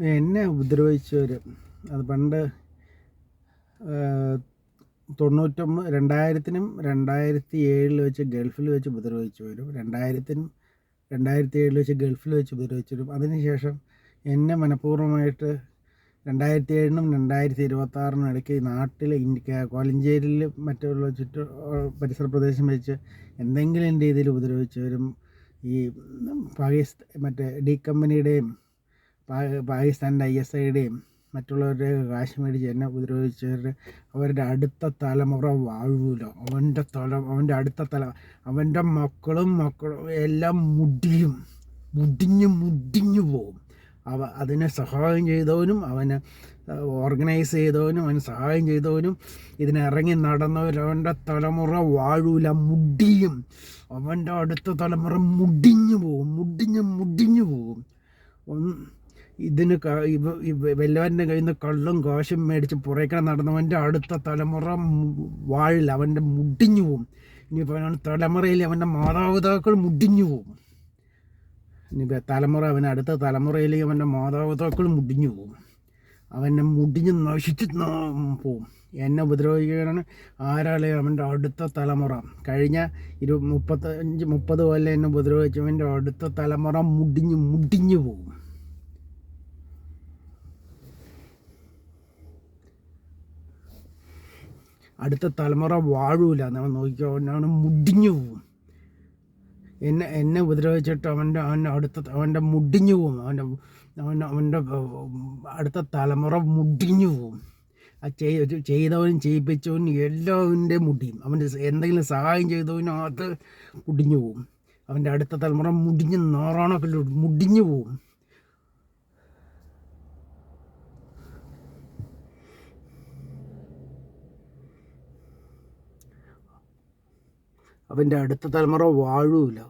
എന്നെ ഉപദ്രവിച്ചവർ അത് പണ്ട് 2000-നും 2007 വെച്ച് ഗൾഫിൽ വെച്ച് ഉപദ്രവിച്ചവരും 2007 വെച്ച് ഗൾഫിൽ വെച്ച് ഉപദ്രവിച്ചവരും അതിനുശേഷം എന്നെ മനഃപൂർവ്വമായിട്ട് 2007-നും 2026-നും ഇടയ്ക്ക് നാട്ടിൽ കോലഞ്ചേരിയിൽ മറ്റുള്ള പരിസര പ്രദേശം വെച്ച് എന്തെങ്കിലും രീതിയിൽ ഉപദ്രവിച്ചവരും ഈ മറ്റേ ഡി കമ്പനിയുടെയും പാകിസ്ഥാൻ്റെ ISIയുടെയും മറ്റുള്ളവരുടെ കാശ് മേടിച്ച് എന്നെ ഉപദ്രവിച്ചവർ അവരുടെ അടുത്ത തലമുറ വാഴൂല. അവൻ്റെ അടുത്ത അവൻ്റെ മക്കളും എല്ലാം മുടിഞ്ഞു പോകും. അതിനെ സഹായം ചെയ്തവനും അവനെ ഓർഗനൈസ് ചെയ്തവനും അവന് സഹായം ചെയ്തവനും ഇതിനിറങ്ങി നടന്നവരവൻ്റെ തലമുറ വാഴൂല, മുടിയും. അവൻ്റെ അടുത്ത തലമുറ മുടിഞ്ഞു പോകും. ഇതിന് വല്ലവൻ്റെ കയ്യിൽ നിന്ന് കള്ളും കാശും മേടിച്ച് പുറകെ നടന്നവൻ്റെ അടുത്ത തലമുറ വാഴില്ല, അവൻ്റെ മുടിഞ്ഞു പോകും. ഇനിയിപ്പോൾ തലമുറയിൽ അവൻ്റെ മാതാപിതാക്കൾ മുടിഞ്ഞു പോകും. ഇനിയിപ്പോൾ അടുത്ത തലമുറയിൽ അവൻ്റെ മാതാപിതാക്കൾ മുടിഞ്ഞു പോകും. അവനെ മുടിഞ്ഞ് നശിച്ച് പോവും. എന്നെ ഉപദ്രവിക്കുകയാണ് ആരാളെ അവൻ്റെ അടുത്ത തലമുറ. കഴിഞ്ഞ 30 കൊല്ലം എന്നെ ഉപദ്രവിച്ചവൻ്റെ അടുത്ത തലമുറ മുടിഞ്ഞു പോകും. അടുത്ത തലമുറ വാഴൂല. അവൻ നോക്കിക്കോ, അവനാണ് മുടിഞ്ഞു പോവും. എന്നെ ഉപദ്രവിച്ചിട്ട് അവൻ്റെ മുടിഞ്ഞു പോവും. അവൻ്റെ അടുത്ത തലമുറ മുടിഞ്ഞു പോവും. ചെയ്തവനും ചെയ്യിപ്പിച്ചവനും എല്ലാവൻ്റെ മുടിയും. അവൻ്റെ എന്തെങ്കിലും സഹായം ചെയ്തവനും അത് മുടിഞ്ഞു പോവും. അവൻ്റെ അടുത്ത തലമുറ മുടിഞ്ഞു പോവും. അവൻ്റെ അടുത്ത തലമുറ വാഴൂല.